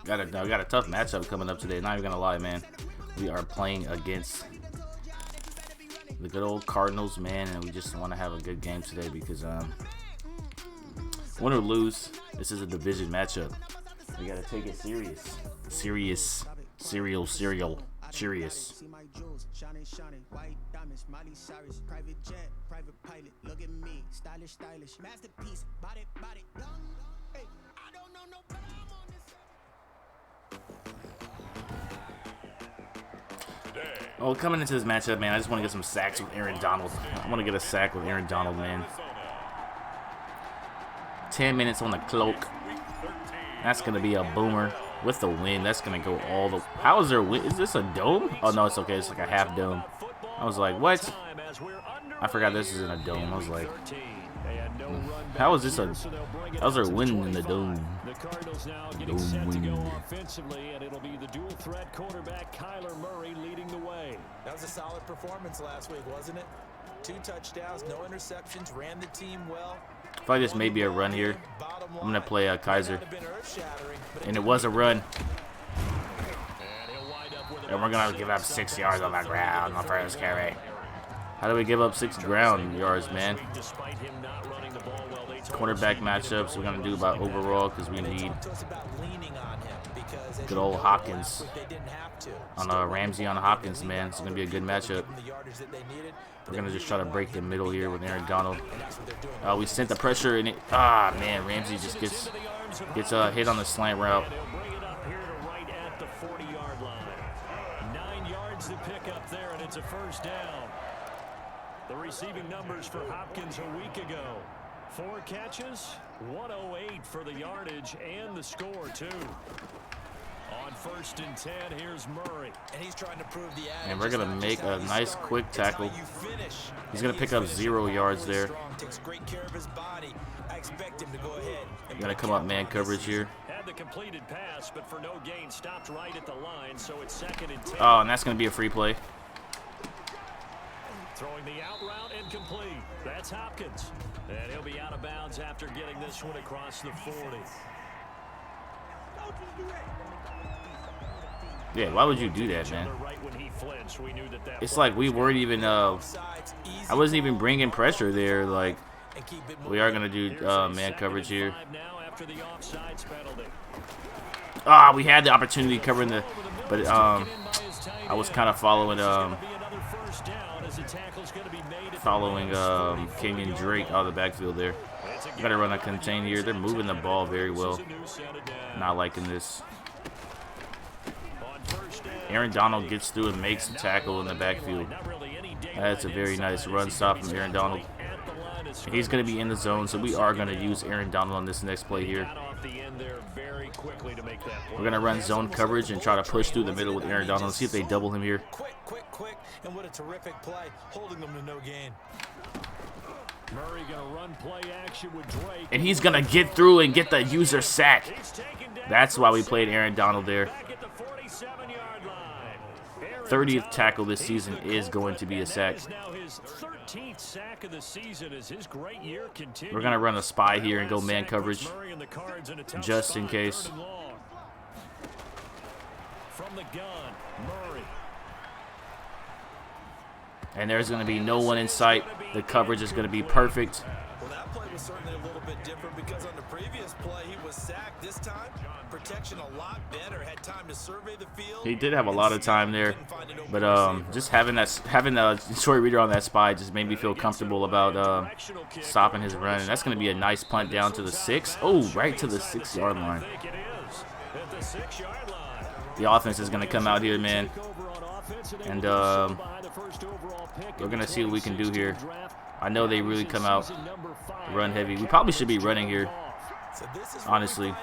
Got a tough matchup coming up today. Not even gonna lie, man. We are playing against the good old Cardinals, man, and we just want to have a good game today because win or lose, this is a division matchup. We gotta take it serious. Serious. Oh, coming into this matchup, man, I just want to get some sacks with Aaron Donald. I want to get a sack with Aaron Donald, man. 10 minutes on the clock. That's going to be a boomer with the wind. That's going to go all the... How is there wind? Is this a dome? Oh, no, it's okay. It's like a half dome. I was like, what? I forgot this is in a dome. I was like, how is this a... How's there wind in the dome? The Cardinals now getting set to go offensively, and it'll be the dual threat quarterback Kyler Murray leading the way. That was a solid performance last week, wasn't it? 2 touchdowns, no interceptions, ran the team well. I feel like this may be a run here. I'm going to play Kaiser. And it was a run. And we're going to give up 6 yards on the ground on first carry. How do we give up 6 ground yards, man? Quarterback matchups we're going to do about overall because we need good old Hopkins. On Ramsey on Hopkins, man. It's going to be a good matchup. We're going to just try to break the middle here with Aaron Donald. We sent the pressure and it... man, Ramsey just gets hit on the slant route. 9 yards to pick up there, and it's a first down. The receiving numbers for Hopkins a week ago. 4 catches, 108 for the yardage and the score, too. On 1st and 10, here's Murray. And he's trying to prove the adage. And we're going to make a nice quick tackle. He's going to pick up 0 yards there. We're going to come up man coverage here. Had the completed pass, but for no gain, stopped right at the line, so it's 2nd and 10. Oh, and that's going to be a free play. Throwing the out route incomplete. That's Hopkins. And he'll be out of bounds after getting this one across the 40. Yeah, why would you do that, man? It's like we weren't even, I wasn't even bringing pressure there. Like, we are going to do man coverage here. We had the opportunity covering the, but I was kind of following Kenyon Drake out of the backfield there. Got to run a contain here. They're moving the ball very well. Not liking this. Aaron Donald gets through and makes a tackle in the backfield. That's a very nice run stop from Aaron Donald. And he's going to be in the zone, so we are going to use Aaron Donald on this next play here. We're going to run zone coverage and try to push through the middle with Aaron Donald. Let's see if they double him here. Quick, and what a terrific play, holding them to no gain. Murray gonna run play action with Drake. And he's going to get through and get the user sack. That's why we played Aaron Donald there. 30th tackle this season is going to be a sack. We're going to run a spy here and go man coverage just in case. From the gun, Murray. And there's going to be no one in sight. The coverage is going to be perfect. Well, that play was certainly a little bit different because on the previous play he was sacked. This time, protection a lot better. Had time to survey the field. He did have a lot of time there, but just having the short reader on that spy just made me feel comfortable about stopping his run. And that's going to be a nice punt down to the 6. Oh, right to the 6-yard line. The offense is going to come out here, man, and we're going to see what we can do here. I know they really come out run heavy. We probably should be running here, honestly.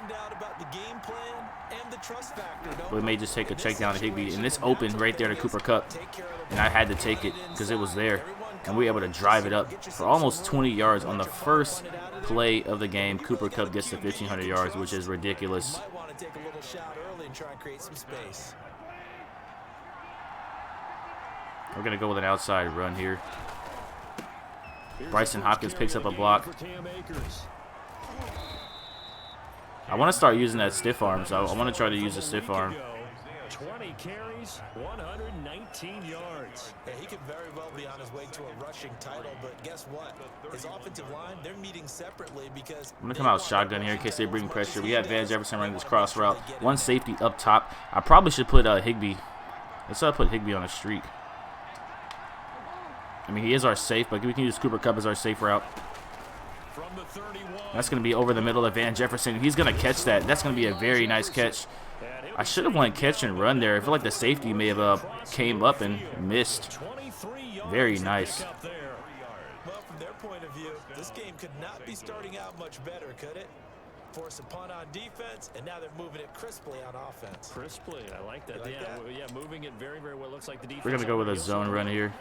We may just take a check down to Higbee. And this opened right there to Cooper Kupp. And I had to take it because it was there. And we were able to drive it up for almost 20 yards on the first play of the game. Cooper Kupp gets to 1,500 yards, which is ridiculous. We're going to go with an outside run here. Bryson Hopkins picks up a block. I want to start using that stiff arm, so I want to try to use a stiff arm. 20 carries, 119 yards. Yeah, he could very well be on his way to a rushing title, but guess what? His offensive line, they're meeting separately because I'm going to come out shotgun here in case they bring pressure. We got Van Jefferson running this cross route. One safety up top. I probably should put Higbee. Let's put Higbee on a streak. I mean, he is our safe, but we can use Cooper Kupp as our safe route. That's going to be over the middle of Van Jefferson. He's going to catch that. That's going to be a very nice catch. I should have went catch and run there. I feel like the safety may have came up and missed. Very nice. well, from their point of view, this game could not be starting out much better, could it? Force a punt on defense, and now they're moving it crisply on offense. Crisply, I like that. Yeah, moving it very, very well. Looks like the defense. We're gonna go with a zone run here.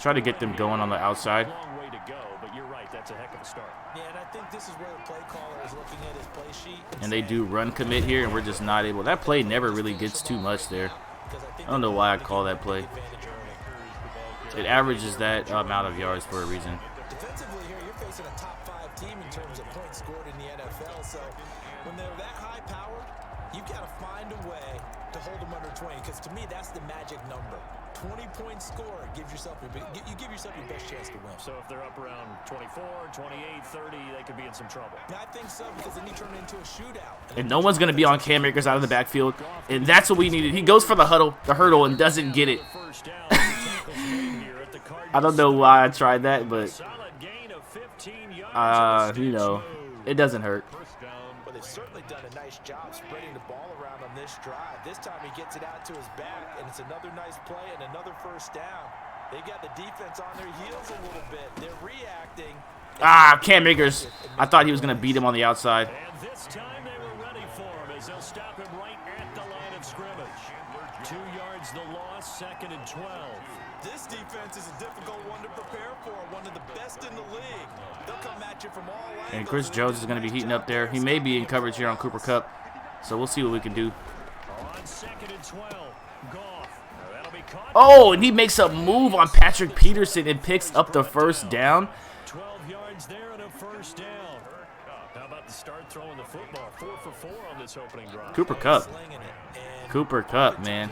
Try to get them going on the outside. Long way to go, but you're right. That's a heck of a start. Yeah, and I think this is where the play caller is looking at his play sheet. And they do run commit here, and we're just not able. That play never really gets too much there. I don't know why I call that play. It averages that amount of yards for a reason. Defensively here, you're facing a top 5 team in terms of points scored in the NFL. So when they're that high powered, you've got to find a way to hold them under 20. Because to me, that's the magic number. 20-point score gives yourself you give yourself your best chance to win. So if they're up around 24, 28, 30, they could be in some trouble. I think so, because then you turn it into a shootout. And no one's gonna be on Cam Akers out of the backfield, and that's what we needed. He goes for the hurdle, and doesn't get it. I don't know why I tried that, but you know, it doesn't hurt. Well, they've certainly done a nice job spreading the ball around on this drive. This time he gets it out to his back, and it's another nice play and another first down. They've got the defense on their heels a little bit. They're reacting. Cam Akers. I thought he was gonna beat him on the outside. And this time they were ready for him as they'll stop him right at the line of scrimmage. 2 yards the loss, 2nd and 12. This defense is a difficult one to prepare for, one of the best in the league. They'll come at you from all angles. And Chris Jones is going to be heating up there. He may be in coverage here on Cooper Kupp, so we'll see what we can do. On 2nd and 12, Goff. That'll be caught. Oh, and he makes a move on Patrick Peterson and picks up the first down. 12 yards there and a first down. How about the start throwing the football? 4 for 4 on this opening drive. Cooper Kupp. Cooper Kupp, man.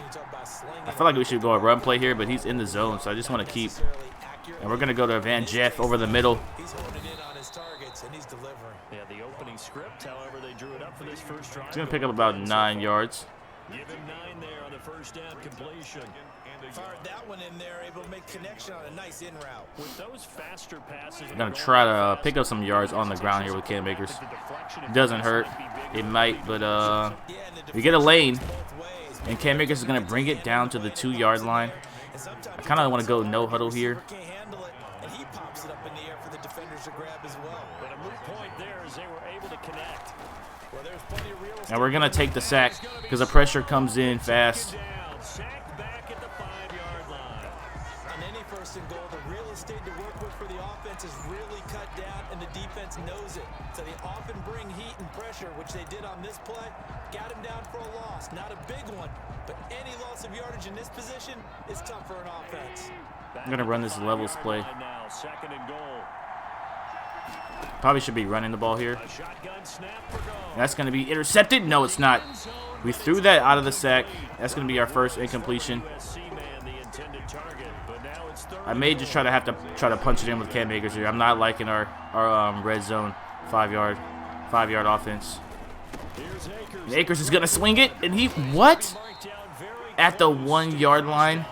I feel like we should go a run play here, but he's in the zone, so I just want to keep. And we're going to go to Van Jeff over the middle. He's honing in on his targets, and he's delivering. Yeah, the opening script, however, they drew it up for this first drive. He's going to pick up about 9 yards. Give him 9 there on the first down completion. Fired that one in there, able to make connection on a nice in route. With those faster passes, I'm going to try to pick up some yards on the ground here with Cam Akers. It doesn't hurt. It might, but we get a lane, and Cam Akers is going to bring it down to the 2-yard line. I kind of want to go no huddle here. And he pops it up in the air for the defenders to grab as well. But a moot point there as they were able to connect. Well, there's plenty of real estate. And we're going to take the sack because the pressure comes in fast. Sacked back at the 5-yard line. On any first and goal, the real estate to work with for the offense is really cut down, and the defense knows it. So they often bring heat and pressure, which they did on this play. Got him down for a loss. Not a big one, but any loss of yardage in this position is tough for an offense. I'm going to run this levels play. Now, 2nd and goal. Probably should be running the ball here. A shotgun snap for goal. That's going to be intercepted. No, it's not. We threw that out of the sack. That's going to be our first incompletion. I may just try to punch it in with Cam Akers here. I'm not liking our red zone 5-yard offense. And Akers is going to swing it, and he what? At the 1-yard line.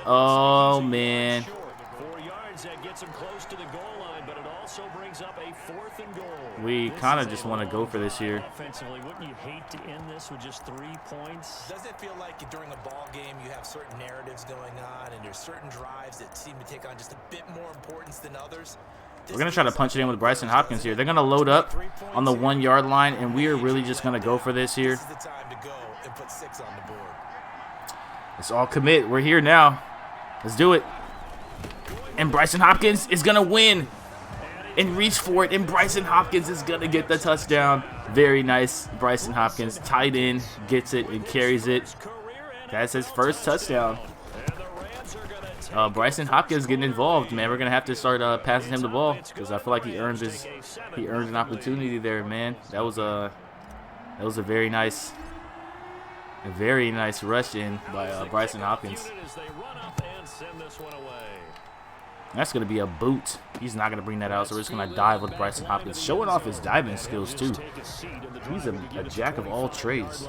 Oh man. 4 yards that gets him close to the goal line, but it also brings up a 4th and goal. We kind of just want to go for this here. Offensively, wouldn't you hate to end this with just 3 points? Doesn't it feel like during a ball game you have certain narratives going on, and there's certain drives that seem to take on just a bit more importance than others? We're going to try to punch it in with Bryson Hopkins here. They're going to load up on the 1-yard line, and we are really just going to go for this here. This is the time to go and put 6 on the board. It's all commit. We're here now. Let's do it. And Bryson Hopkins is going to win and reach for it. And Bryson Hopkins is going to get the touchdown. Very nice. Bryson Hopkins, tight end, gets it and carries it. That's his first touchdown. Bryson Hopkins getting involved, man. We're going to have to start passing him the ball because I feel like he earned an opportunity there, man. That was That was a very nice rush in by Bryson Hopkins. That's going to be a boot. He's not going to bring that out, so we're just going to dive with Bryson Hopkins. Showing off his diving skills, too. He's a jack of all trades.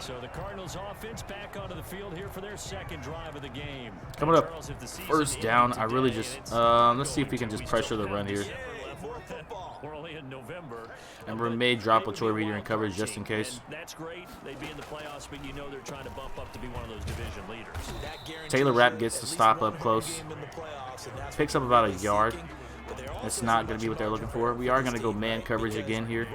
So the Cardinals offense back onto the field here for their second drive of the game. Coming up, first down. I really just, let's see if we can just pressure the run here. We're only in November. And we may drop a Troy Reader in coverage just in case. That's great. They'd be in the playoffs, but you know they're trying to bump up to be one of those division leaders. Taylor Rapp gets the stop up close. Picks up about a yard. That's not going to be what they're looking for. We are going to go man coverage again here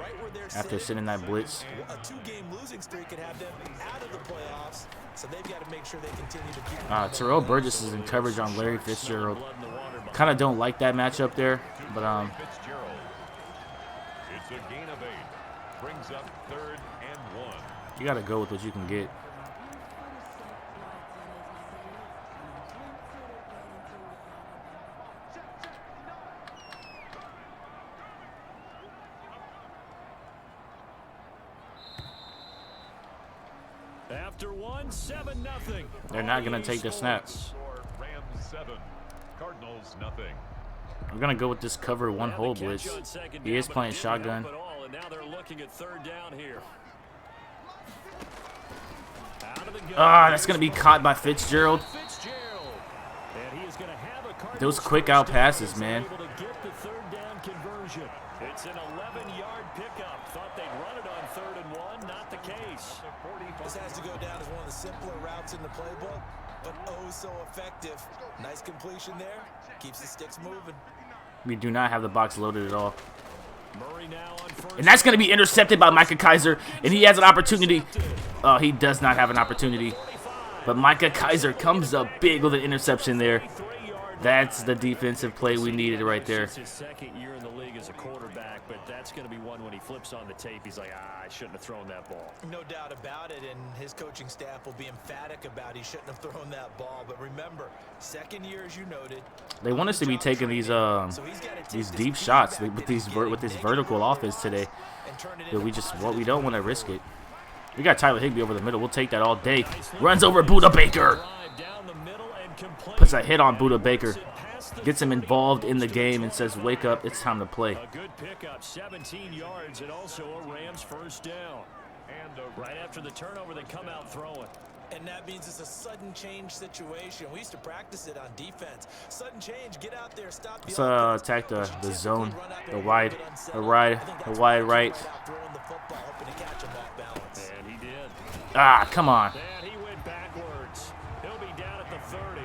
after sending that blitz. A 2-game losing streak could have them out of the playoffs, so they've got to make sure they continue to keep Terrell Burgess is in coverage on Larry Fitzgerald. Kind of don't like that matchup there, but It's a gain of 8. Brings up 3rd and 1. you got to go with what you can get. After 7-0. They're not going to take the snap. Rams 7. Cardinals nothing. We're going to go with this cover one hole blitz. He is playing shotgun. And now they're looking at 3rd down here. That's going to be caught by Fitzgerald. Those quick out passes, man. It's an 11-yard pickup. Thought they'd run it on 3rd and 1. Not the case. This has to go down as one of the simpler routes in the playbook, but oh so effective. Nice completion there. Keeps the sticks moving. We do not have the box loaded at all. Murray now on 1st. And that's going to be intercepted by Micah Kaiser, and he has an opportunity. He does not have an opportunity. But Micah Kaiser comes up big with an interception there. That's the defensive play we needed right there. It's his 2nd year in the league as a quarterback, but that's going to be one when he flips on the tape. He's like, I shouldn't have thrown that ball. No doubt about it, and his coaching staff will be emphatic about he shouldn't have thrown that ball. But remember, 2nd year, as you noted. They want us to be taking these deep shots with this vertical offense today. But we don't want to risk it. We got Tyler Higbee over the middle. We'll take that all day. Runs over Buda Baker. Puts a hit on Buda Baker. Gets him involved in the game and says, wake up, it's time to play. A good pickup, 17 yards, and also a Rams 1st down. And right after the turnover, they come out throwing. And that means it's a sudden change situation. We used to practice it on defense. Sudden change, get out there, stop the Let's attack the zone, the wide right. And he did. Come on. And he went backwards. He'll be down at the 30.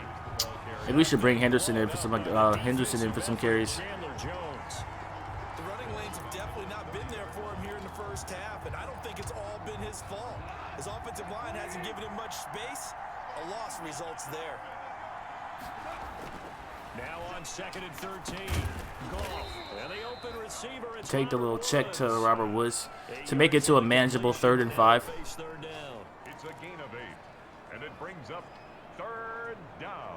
Maybe we should bring Henderson in for some carries. Chandler Jones. The running lanes have definitely not been there for him here in the 1st half, and I don't think it's all been his fault. His offensive line hasn't given him much space. A loss results there. Now on 2nd and 13. Goff. And the open receiver. Take the little check to Robert Woods to make it to a manageable 3rd and 5. It's a gain of 8. And it brings up 3rd down.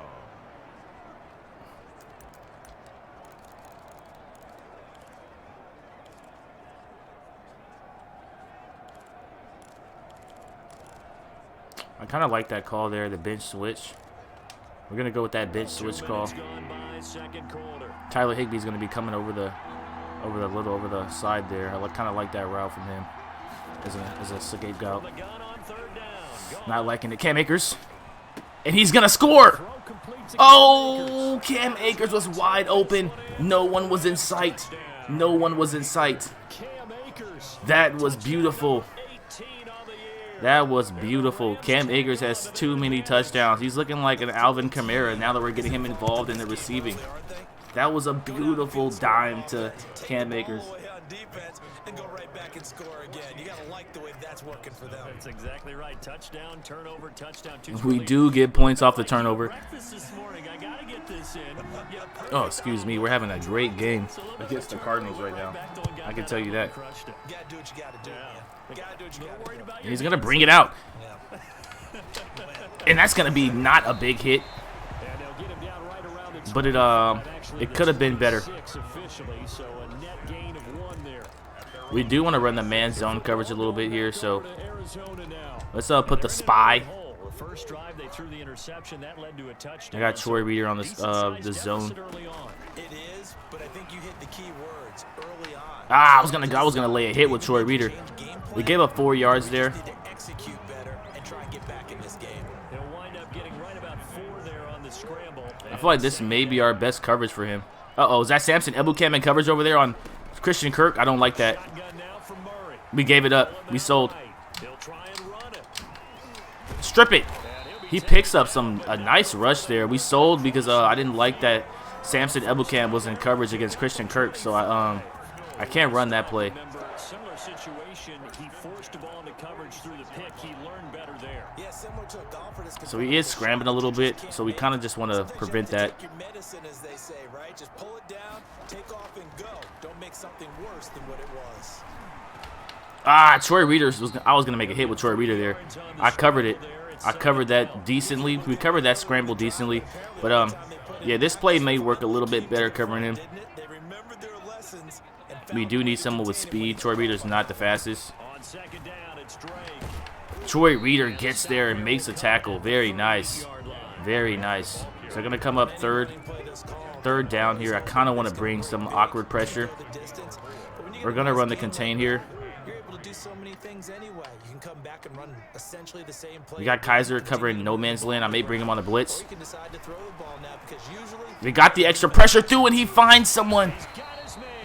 I kind of like that call there, the bench switch. We're going to go with that bench switch call. Tyler Higbee's going to be coming over the side there. I kind of like that route from him as a scapegoat. Not liking it. Cam Akers. And he's going to score. Oh, Cam Akers was wide open. No one was in sight. No one was in sight. That was beautiful. That was beautiful. Cam Akers has too many touchdowns. He's looking like an Alvin Kamara now that we're getting him involved in the receiving. That was a beautiful dime to Cam Akers. And go right back and score again. You gotta like the way that's working for them. That's exactly right. Touchdown, turnover, touchdown. We do get points off the turnover. This morning, I gotta get this in. Oh, excuse me. We're having a great game against the Cardinals right now. I can tell you that. You gotta do what you gotta do, man. You gotta do what you gotta do. He's gonna bring it out, and that's gonna be not a big hit, but it could have been better. We do want to run the man zone coverage a little bit here, so let's put the spy. First drive, they threw the interception that led to a touchdown. I got Troy Reader on this the zone. It is, but I think you hit the key words early on. Ah, I was gonna lay a hit with Troy Reader. We gave up 4 yards there. Execute better and try and get back in this game. They'll wind up getting right about 4 there on the scramble. I feel like this may be our best coverage for him. Uh-oh, is that Samson Ebukam in coverage over there on Christian Kirk? I don't like that. We gave it up. We sold. Strip it. He picks up a nice rush there. We sold because I didn't like that Samson Ebukam was in coverage against Christian Kirk, so I can't run that play. Similar situation, he forced the ball into coverage through the pick. He learned better there. Yeah, similar to a golfer. So he is scrambling a little bit, so we kind of just want to prevent that. Your medicine, as they say, right? Just pull it down, take off, and go. Don't make something worse than what it was. Ah, Troy Reader I was gonna make a hit with Troy Reader there. I covered it. I covered that decently. We covered that scramble decently, but yeah, this play may work a little bit better covering him. We do need someone with speed. Troy Reader's not the fastest. Troy Reader gets there and makes a tackle. Very nice. Very nice. So they're going to come up third down here. I kind of want to bring some awkward pressure. We're going to run the contain here. We got Kaiser covering no man's land. I may bring him on the blitz. We got the extra pressure through, and he finds someone.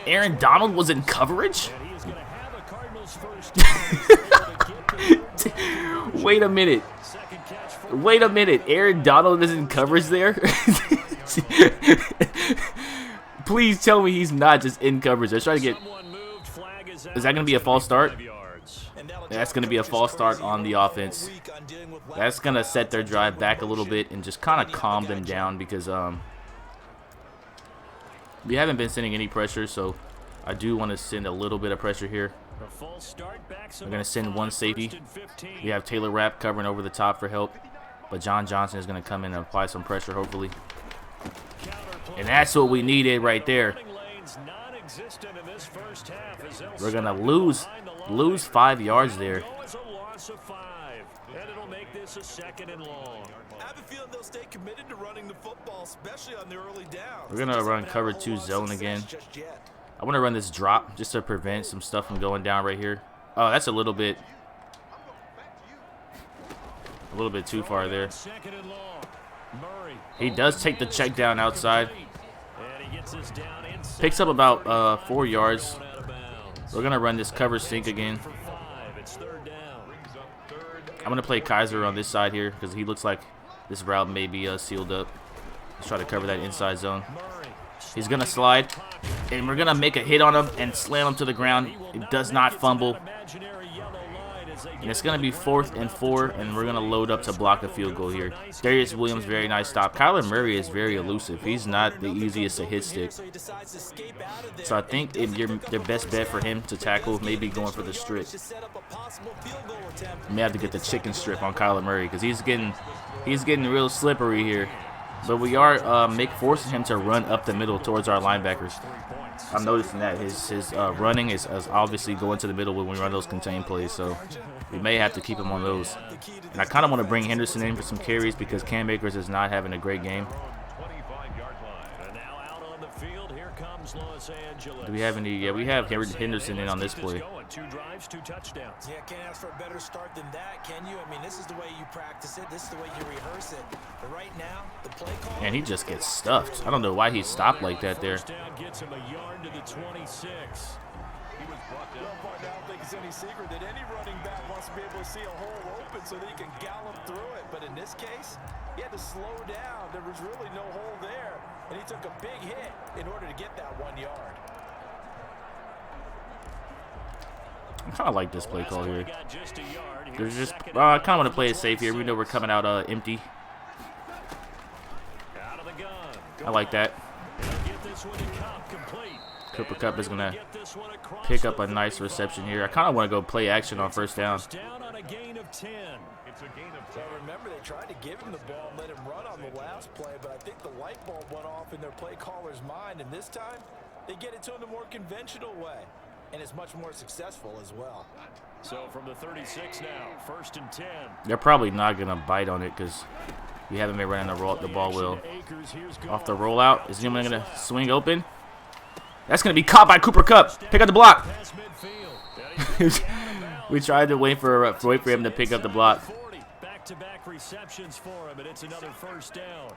Aaron Donald was in coverage? Wait a minute. Wait a minute. Aaron Donald is in coverage there? Please tell me he's not just in coverage. Let's try to get... Is that going to be a false start? That's going to be a false start on the offense. That's going to set their drive back a little bit and just kind of calm them down because we haven't been sending any pressure, so I do want to send a little bit of pressure here. We're going to send one safety. We have Taylor Rapp covering over the top for help, but John Johnson is going to come in and apply some pressure, hopefully. And that's what we needed right there. We're going to lose 5 yards there. We're going to run cover 2 zone again. I want to run this drop just to prevent some stuff from going down right here. Oh, that's a little bit too far there. He does take the check down outside. Picks up about 4 yards. We're going to run this cover sink again. I'm going to play Kaiser on this side here because he looks like this route may be sealed up. Let's try to cover that inside zone. He's going to slide, and we're going to make a hit on him and slam him to the ground. He does not fumble. And it's going to be 4th and 4, and we're going to load up to block a field goal here. Darius Williams, very nice stop. Kyler Murray is very elusive. He's not the easiest to hit stick. So I think their best bet for him to tackle may be going for the strip. You may have to get the chicken strip on Kyler Murray because he's getting real slippery here. But we are forcing him to run up the middle towards our linebackers. I'm noticing that his running is obviously going to the middle when we run those contain plays, so we may have to keep him on those. And I kind of want to bring Henderson in for some carries because Cam Akers is not having a great game. Do we have any? Yeah, we have Henderson in on this play. 2 drives, 2 touchdowns. Yeah, can't ask for a better start than that, can you? I mean, this is the way you practice it. This is the way you rehearse it. But right now, the play call. And he just gets stuffed. I don't know why he stopped like that there. Gets him a yard to the 26. I don't think it's any secret that any running back wants to be able to see a hole open so that he can gallop through it. But in this case, he had to slow down. There was really no hole there, and he took a big hit in order to get that 1 yard. I kind of like this play call here. There's just I kind of want to play it safe here. We know we're coming out empty. I like that. Cooper Kupp is going to pick up a nice reception here. I kind of want to go play action on first down. Remember, they tried to give him the ball and let him run on the last play, but I think the light bulb went off in their play caller's mind, and this time they get it to him the more conventional way. and it's much more successful as well. So from the 36 now, 1st and 10. They're probably not going to bite on it because we haven't been running the ball well. Off the rollout. Is anyone going to swing open? That's going to be caught by Cooper Kupp. Pick up the block. We tried to wait for him to pick up the block. Back-to-back receptions for him, and it's another 1st down.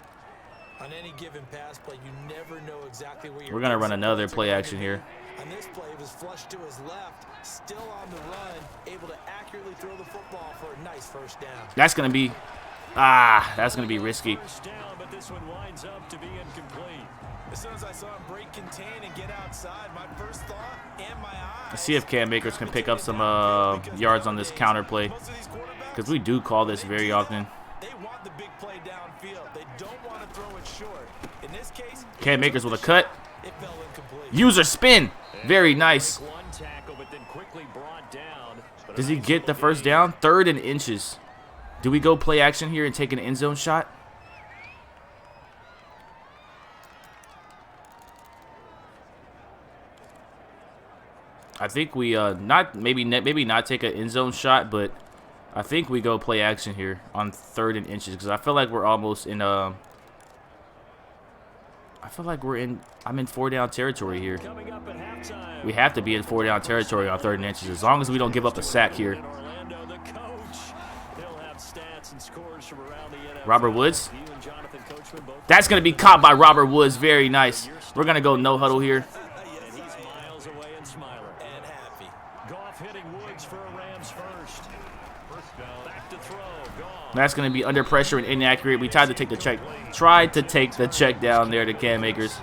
On any given pass play, you never know exactly where you're. We're going to run another play action here. On this play, it was flushed to his left, still on the run, able to accurately throw the football for a nice 1st down. That's going to be that's going to be risky. 1st down, but this one winds up to be incomplete. As soon as I saw him break contain and get outside, my first thought and my eyes. Let's see if Cam Akers can pick up some yards on this counter play, because we do call this very often. They want the big play downfield. They don't want to throw it short. In this case, Cam Akers with a cut. it fell incomplete. User spin. Very nice. One tackle, but then quickly brought down. Does he get the 1st down? 3rd and inches. Do we go play action here and take an end zone shot? I think we maybe not take an end zone shot, but I think we go play action here on 3rd and inches, because I feel like we're almost in I'm in 4 down territory here. We have to be in 4 down territory on 3rd and inches, as long as we don't give up a sack here. Robert Woods. That's going to be caught by Robert Woods. Very nice. We're going to go no huddle here. That's going to be under pressure and inaccurate. We tried to take the check down there to Cam Akers,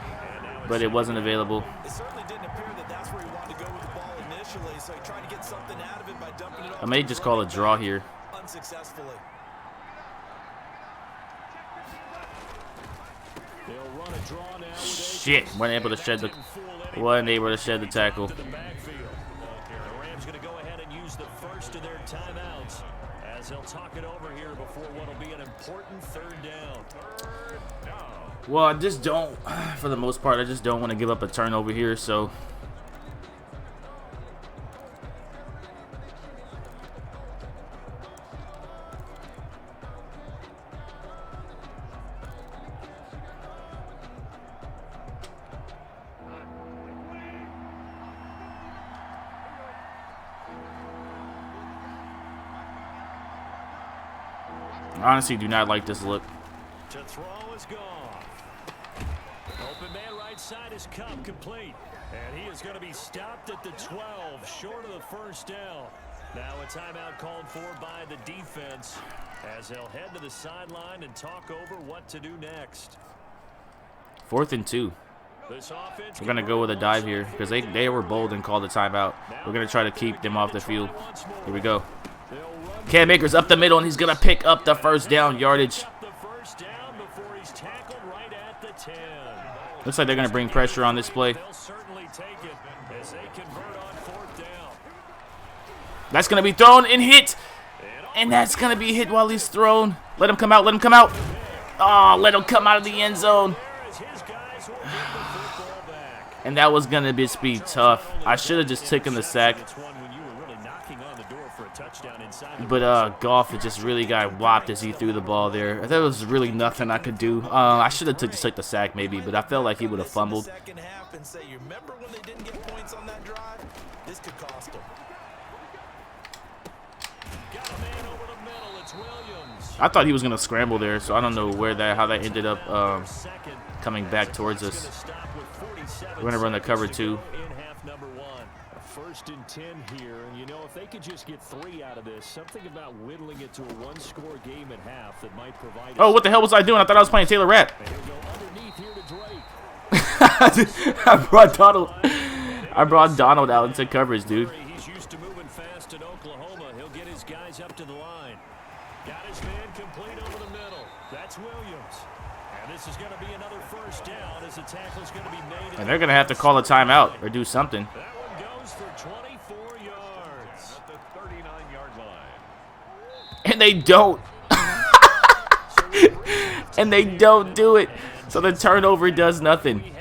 but it wasn't available. It certainly didn't appear that that's where he wanted to go with the ball initially, so he tried to get something out of it by dumping it off. I may just call a draw here. Unsuccessfully. Shit, wasn't able to shed the tackle. The Rams going to go ahead and use the 1st of their timeouts as they'll talk it over here before what will be an important 3rd down. Well, I just don't, for the most part, I just don't want to give up a turnover here, so. I honestly do not like this look. To throw is gone. Open man right side is Kupp, complete. And he is going to be stopped at the 12, short of the 1st down. Now a timeout called for by the defense as they'll head to the sideline and talk over what to do next. 4th and 2. We're going to go with a dive here because they were bold and called the timeout. We're going to try to keep them off the field. Here we go. Cam Akers up the middle, and he's going to pick up the 1st down yardage. Looks like they're going to bring pressure on this play. That's going to be thrown and hit. And that's going to be hit while he's thrown. Let him come out. Let him come out. Oh, let him come out of the end zone. And that was going to be tough. I should have just taken the sack. But Goff just really got whopped as he threw the ball there. There was really nothing I could do. I should have just took the sack maybe, but I felt like he would have fumbled. I thought he was gonna scramble there, so I don't know how that ended up coming back towards us. We're gonna run the cover 2. 1st and 10 here, and you know, if they could just get 3 out of this, something about whittling it to a 1-score game at half that might provide. Oh, what the hell was I doing? I thought I was playing Taylor Rapp. I brought Donald out into coverage, dude. He's used to moving fast in Oklahoma. He'll get his guys up to the line. Got his man complete over the middle. That's Williams. And this is going to be another 1st down as the tackle is going to be made. And they're going to have to call a timeout or do something. That one goes for 24 yards. At the 39-yard line. And they don't. And they don't do it. So the turnover does nothing.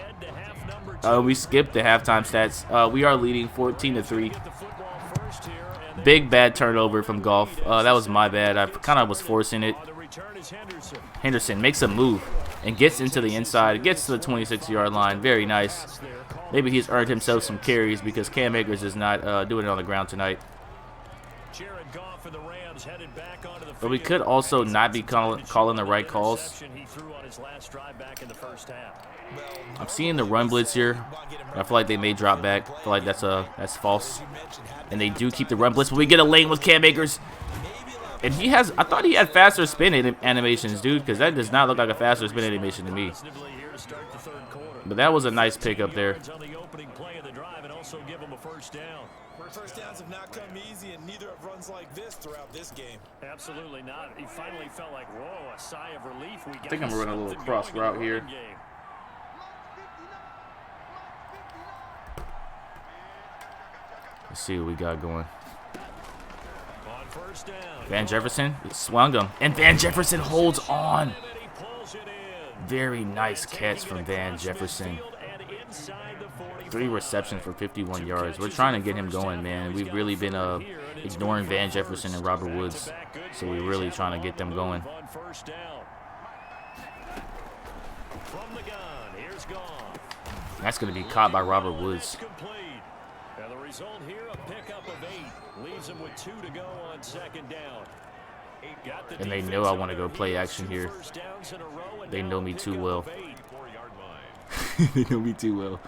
We skipped the halftime stats. We are leading 14-3. Big bad turnover from Goff. That was my bad. I kind of was forcing it. Henderson makes a move and gets into the inside. Gets to the 26-yard line. Very nice. Maybe he's earned himself some carries because Cam Akers is not doing it on the ground tonight. But we could also not be calling the right calls. I'm seeing the run blitz here. I feel like they may drop back. I feel like that's false. And they do keep the run blitz, but we get a lane with Cam Akers. And he has, I thought he had faster spin animations, dude, because that does not look like a faster spin animation to me. But that was a nice pick up there. First downs have not come easy, and neither have runs like this throughout this game. Absolutely not. He finally felt like, whoa, a sigh of relief. I think I'm running a little cross route here. Let's see what we got going. Van Jefferson swung him, and Van Jefferson holds on. Very nice catch from Van Jefferson. 3 receptions for 51 yards. We're trying to get him going, man. We've really been ignoring Van Jefferson and Robert Woods, so we're really trying to get them going. That's going to be caught by Robert Woods. And the result here, a pickup of 8. Leaves him with 2 to go on second down. And they know I want to go play action here. They know me too well. They know me too well.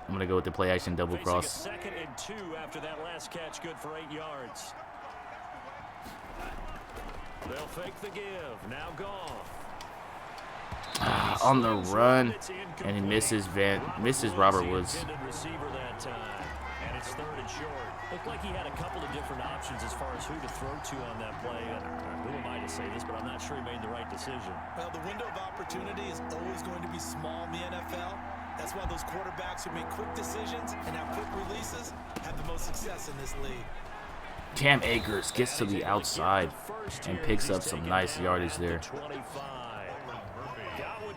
I'm going to go with the play action double cross. 2nd and 2 after that last catch, good for 8 yards. They'll fake the give. Now gone. On the run, and he misses Robert Woods. And it's 3rd and short. Looked like he had a couple of different options as far as who to throw to on that play. Who am I to say this, but I'm not sure he made the right decision. Well, the window of opportunity is always going to be small in the NFL. That's why those quarterbacks who make quick decisions and have quick releases have the most success in this league. Cam Akers gets to the outside and picks up some nice yardage there.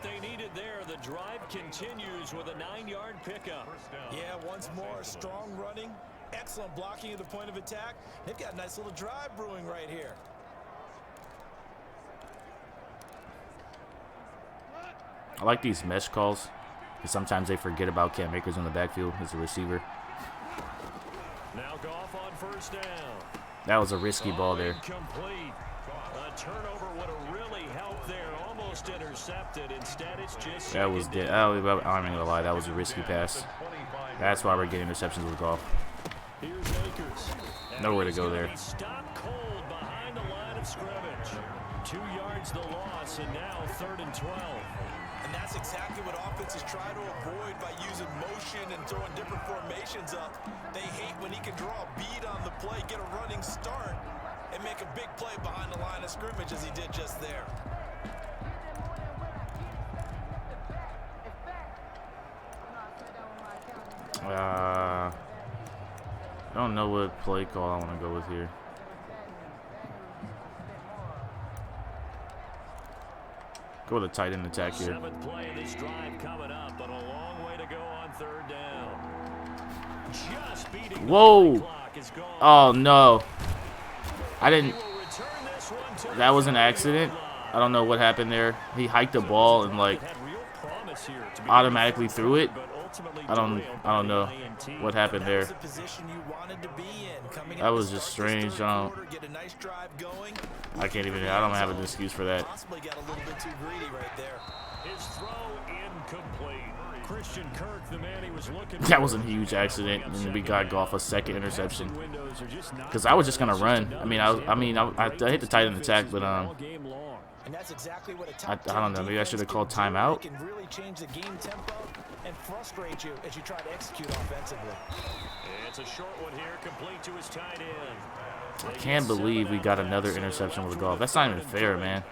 They needed there. The drive continues with a 9-yard pickup. Yeah, once more, strong running, excellent blocking at the point of attack. They've got a nice little drive brewing right here. I like these mesh calls because sometimes they forget about Cam Akers in the backfield as a receiver. Now Goff on 1st down. That was a risky ball there. Incomplete. A turnover would have really helped there. Almost intercepted. Instead, it's just that was dead. I'm not even gonna lie, that was a risky pass. That's why we're getting interceptions with Goff. Here's Akers. Nowhere to go there. Stopped cold behind the line of scrimmage. 2 yards the loss, and now 3rd and 12. And that's exactly what offenses try to avoid by using motion and throwing different formations up. They hate when he can draw a bead on the play, get a running start, and make a big play behind the line of scrimmage as he did just there. I don't know what play call I want to go with here. Go with a tight end attack here. 7th play of this drive coming up, but a long way to go on 3rd down. Just beating Whoa! the clock is gone. Oh no! I didn't. That was an accident. I don't know what happened there. He hiked the ball and like automatically threw it. I don't know what happened there. That was just strange. I can't even. I don't have an excuse for that. His throw incomplete. Christian Kirk, the man he was looking for. That was a huge accident, and we got Goff a 2nd interception. Because I was just gonna run. I hit the tight end attack, but I don't know. Maybe I should have called timeout. Can really change the game tempo and frustrate you as you try to execute offensively. It's a short one here, complete to his tight end. I can't believe we got another interception with Goff. That's not even fair, man.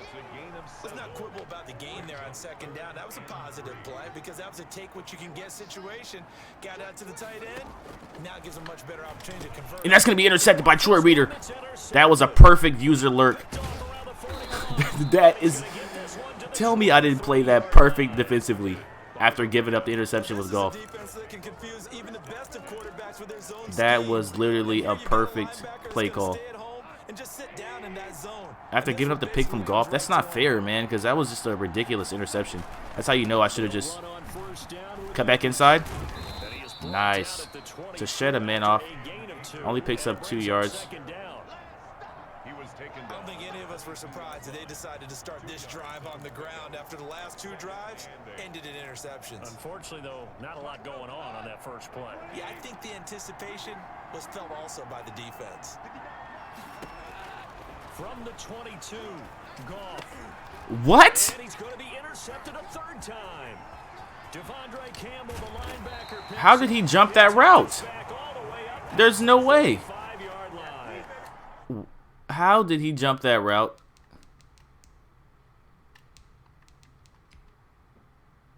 Let's not quibble about the game there on 2nd down. That was a positive play because that was a take what you can get situation. Got out to the tight end. Now gives a much better opportunity to convert. And that's going to be intercepted by Troy Reader. That was a perfect user lurk. That is... Tell me I didn't play that perfect defensively. after giving up the interception with Goff. That was literally a perfect play call. After giving up the pick from Goff, that's not fair, man, because that was just a ridiculous interception. That's how you know I should have just cut back inside. Nice. To shed a man off. Only picks up 2 yards. I don't think any of us were surprised that they decided to start this drive on the ground after the last 2 drives ended in interceptions. Unfortunately, though, not a lot going on that first play. Yeah, I think the anticipation was felt also by the defense. From the 22, Goff. What? And he's going to be intercepted a 3rd time. Devondre Campbell, the linebacker. How did he jump that route? There's no way. 5-yard line. How did he jump that route?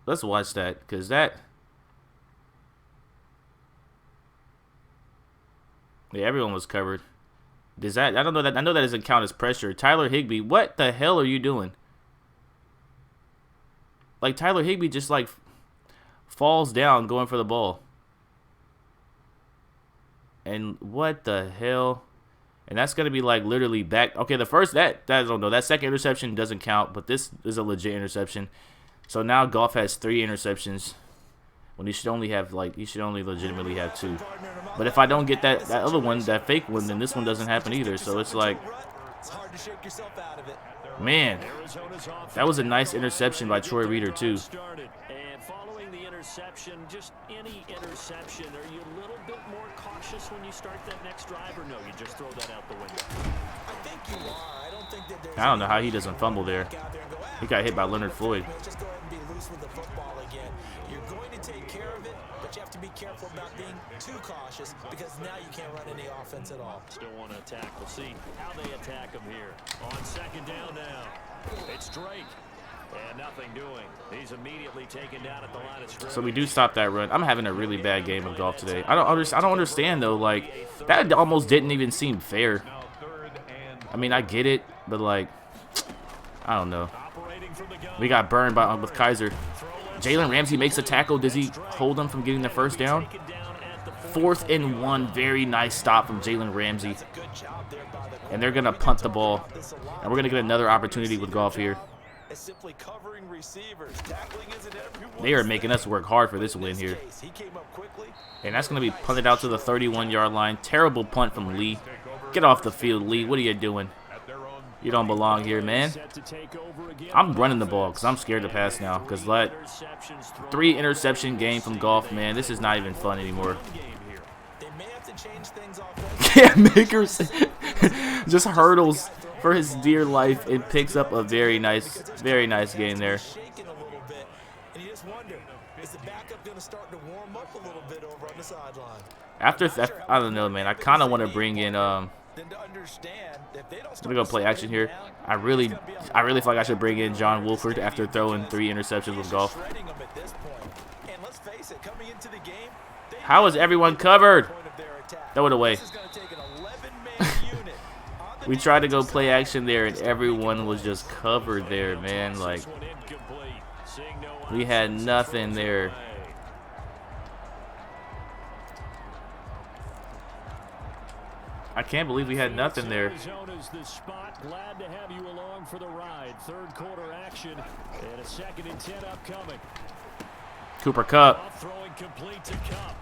Let's watch that, because that... Yeah, everyone was covered. Does that... I don't know that... I know that doesn't count as pressure. Tyler Higbee, what the hell are you doing? Like, Tyler Higbee just, like, falls down going for the ball. And what the hell? And that's going to be, like, literally back. Okay, the first, I don't know. That second interception doesn't count, but this is a legit interception. So now Goff has 3 interceptions when he should only have, like, he should only legitimately have 2. But if I don't get that other one, that fake one, then this one doesn't happen either. So it's like, man, that was a nice interception by Troy Reader, too. And following the interception, just any interception, are you a little bit more cautious when you start that next drive, or no, you just throw that out the window? I think you are. I don't think that there's... I don't know how he doesn't fumble there. He got hit by Leonard Floyd. Just go ahead and be loose with the football again. You're going to take care of it, but you have to be careful about being too cautious, because now you can't run any offense at all. Still want to attack. We'll see how they attack him here. On 2nd down now, it's Drake. And nothing doing. He's immediately taken down at the line of scrimmage. So we do stop that run. I'm having a really bad game of Goff today. I don't understand though. Like, that almost didn't even seem fair. I mean, I get it, but like, I don't know. We got burned with Kaiser. Jalen Ramsey makes a tackle. Does he hold him from getting the first down? 4th and 1. Very nice stop from Jalen Ramsey. And they're gonna punt the ball, and we're gonna get another opportunity with Goff here. Simply covering receivers. Tackling isn't everyone. They are making us work hard for this win here. And that's going to be punted out to the 31-yard line. Terrible punt from Lee. Get off the field, Lee. What are you doing? You don't belong here, man. I'm running the ball because I'm scared to pass now. Because, like, 3 interception game from Goff, man. This is not even fun anymore. Yeah, Makers just hurdles for his dear life and picks up a very nice game there. After that, I don't know, man. I kind of want to bring in I'm gonna play action here. I really feel like I should bring in John Wolford after throwing 3 interceptions with Goff. How is everyone covered? Throw it away. We tried to go play action there, and everyone was just covered there, man. Like, we had nothing there. I can't believe we had nothing there. Glad to have you along for the ride. 3rd quarter action and a 2nd and 10 upcoming. Cooper Kupp. Throwing complete to Kupp.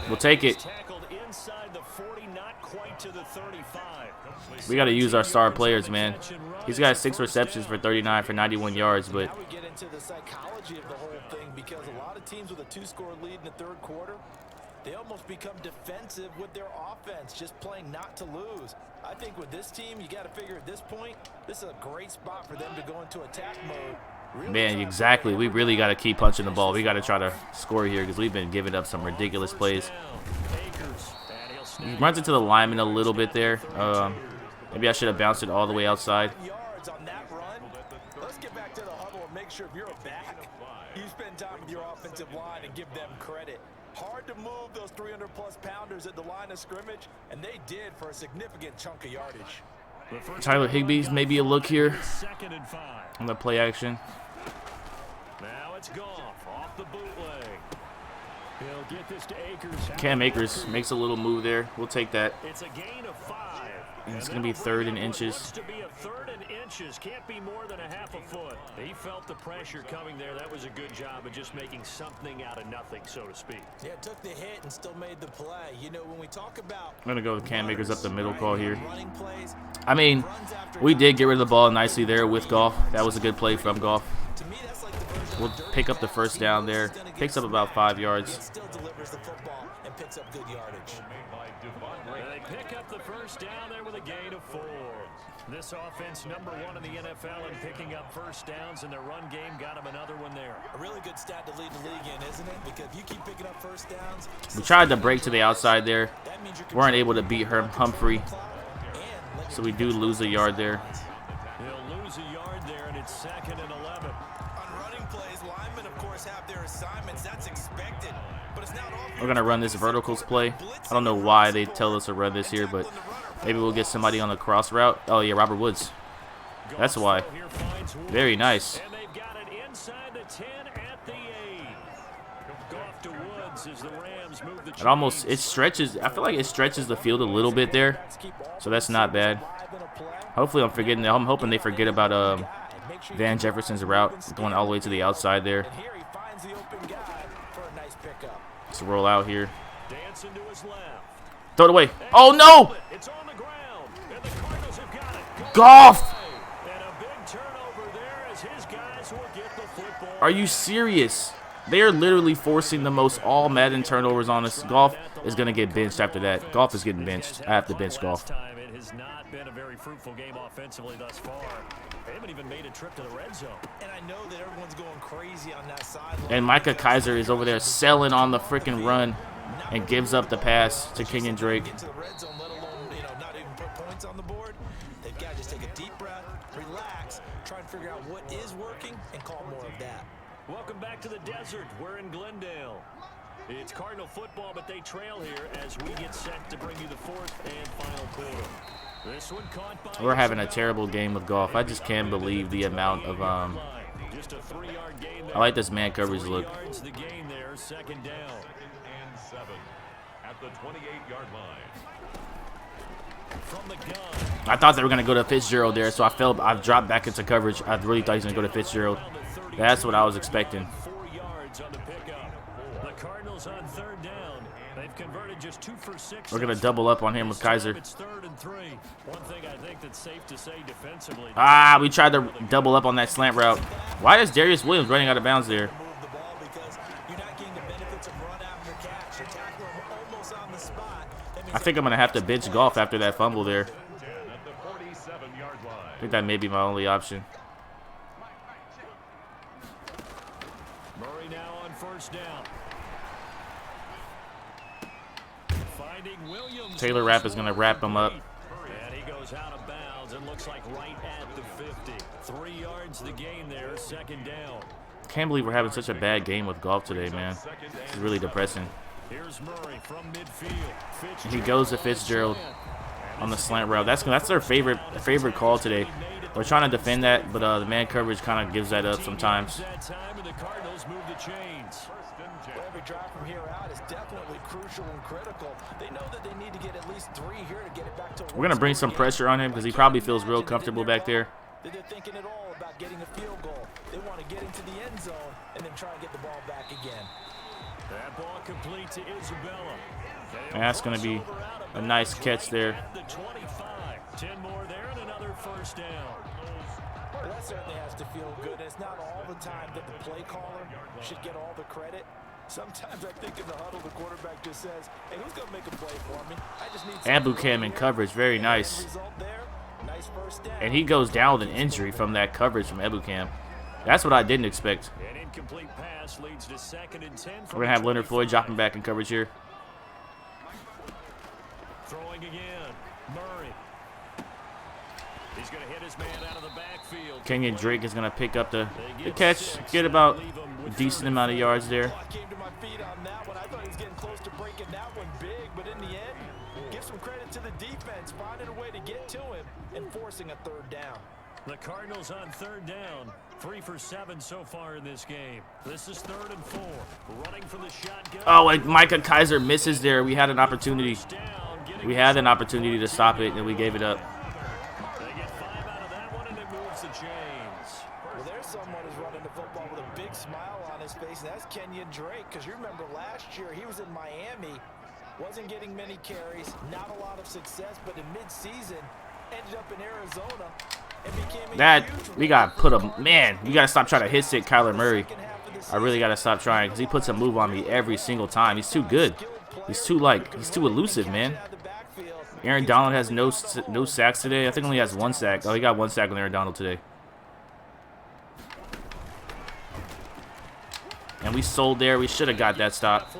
We'll take it. Tackled inside the 40, not quite to the 35. We got to use our star players, man. He's got 6 receptions for 39 for 91 yards, but now we get into the psychology of the whole thing, because a lot of teams with a 2-score lead in the 3rd quarter, they almost become defensive with their offense, just playing not to lose. I think with this team, you got to figure at this point, this is a great spot for them to go into attack mode. Really, man, exactly. We really got to keep punching the ball. We got to try to score here because we've been giving up some ridiculous plays. He runs into the lineman a little bit there. Maybe I should have bounced it all the way outside. Let's get back to the huddle and make sure if you're a back, you spend time with your offensive line and give them credit. Hard to move those 300-plus pounders at the line of scrimmage, and they did for a significant chunk of yardage. Tyler Higbee's maybe a look here on the play action. Now it's Goff off the bootleg. He'll get this to Akers. Cam Akers makes a little move there. We'll take that. It's a gain of 5. And it's going to be 3rd and inches. Looks to be a 3rd and inches. Can't be more than a half a foot. He felt the pressure coming there. That was a good job of just making something out of nothing, so to speak. Yeah, took the hit and still made the play. You know, when we talk about I'm going to go with Cam Akers up the middle call here. running plays, I mean, we did get rid of the ball nicely there with Goff. That was a good play from Goff. to me, that's like the version We'll of pick up the first down there. Picks up about 5 yards. still delivers the football and picks up good yardage. They pick up the first down there with a gain of 4. This offense #1 in the NFL in picking up first downs, and their run game got them another one there. A really good stat to lead the league in, isn't it? Because you keep picking up first downs. We tried to break to the outside there. That means you're Weren't able to beat Humphrey. and So we do lose a yard there. He'll lose a yard there, and it's 2nd and 11. on running plays, linemen, of course, have their assignments. That's expected. But it's not all. We're going to run this verticals play. I don't know why they tell us to run this here, but maybe we'll get somebody on the cross route. Oh, yeah, Robert Woods. That's why. Very nice. And they've got it inside the 10 at the 8. Goff to Woods as the Rams move the It stretches. I feel like it stretches the field a little bit there. So that's not bad. Hopefully I'm hoping they forget about Van Jefferson's route going all the way to the outside there. Here he finds the open guy for a nice pickup. Let's roll out here. Dancing to his left. Throw it away. Oh, no! It's on the ground, and the Cardinals have got it. Goff! And a big turnover there as his guys will get the football. Are you serious? They are literally forcing the most all Madden turnovers on us. Goff is going to get benched after that. Goff is getting benched. I have to bench Goff. It has not been a very fruitful game offensively thus far. They haven't even made a trip to the red zone. And I know that everyone's going crazy on that side. And Micah Kaiser is over there selling on the freaking run and gives up the pass to Kenyon Drake. Get to the red zone, let alone, not even put points on the board. They've got to just take a deep breath, relax, try and figure out what is working, and call more of that. Welcome back to the desert. We're in Glendale. It's Cardinal football, but they trail here as we get set to bring you the 4th and final quarter. This one caught by We're having a terrible game with Goff. I just can't believe the amount of just a 3-yard gain there. I like this man coverage 3 look. yards the gain there, 2nd down. And 7 at the 28-yard line. From the gun. I thought they were going to go to Fitzgerald there, so I've dropped back into coverage. I really thought he was going to go to Fitzgerald. That's what I was expecting. 4 yards on the pickup. The Cardinals on 3rd down. They've converted just 2 for 6. We're going to double up on him with Kaiser. It's 3rd and 3. One thing I think that's safe to say defensively. We tried to double up on that slant route. Why is Darius Williams running out of bounds there? Move the ball because you're not getting the benefits of run after catch. You're tackling him almost on the spot. That means I think I'm going to have to bench Goff after that fumble there. 10 at the 47-yard line. I think that may be my only option. Murray now on 1st down. Finding Williams. Taylor Rapp is going to wrap him up. And he goes out of bounds. It looks like right at the 50. 3 yards the gain there, 2nd down. Can't believe we're having such a bad game with Goff today, man. This is really depressing. Here's Murray from midfield. And he goes to Fitzgerald on the slant route. That's their favorite call today. We're trying to defend that, but the man coverage kind of gives that up sometimes. That time, and the Cardinals move the chains. every drive from here out is definitely crucial and critical. They know that they need to get at least 3 here to get it back to. We're going to bring some pressure on him because he probably feels real comfortable back there. They're thinking at all about getting a field goal. They want to get into the end zone and then try and get the ball back again. That ball complete to Isabella. And that's going to be a nice catch there. The 25. 10 more there and another 1st down. Well, that certainly has to feel good. It's not all the time that the play caller should get all the credit. Sometimes I think in the huddle, the quarterback just says, hey, who's going to make a play for me? I just need Abukam in coverage. Very nice. result there. Nice 1st down. And he goes down with an injury from that coverage from Ebukam. That's what I didn't expect. An incomplete pass leads to 2nd and 10. We're going to have Leonard Floyd dropping back in coverage here. Throwing again. Murray. He's going to hit his man out of the backfield. Kenyon Drake is going to pick up the catch. Get about a decent amount of yards there. I came to my feet on that one. I thought he was getting close to breaking that one big, but in the end, give some credit to the defense, finding a way to get to him and forcing a 3rd down. The Cardinals on third down. 3 for 7 so far in this game. This is 3rd and 4. Running from the shotgun. Oh, and Micah Kaiser misses there. We had an opportunity. We had an opportunity to stop it, and we gave it up. They get 5 out of that one, and it moves the chains. Well, there's someone who's running the football with a big smile on his face, and that's Kenyon Drake. Because you remember last year, he was in Miami, wasn't getting many carries, not a lot of success, but in mid-season, ended up in Arizona. That we gotta put a man. You gotta stop trying to hit stick Kyler Murray. I really gotta stop trying because he puts a move on me every single time. He's too good. He's too elusive, man. Aaron Donald has no sacks today. I think only has 1 sack. Oh, he got 1 sack on Aaron Donald today. And we sold there. We should have got that stop.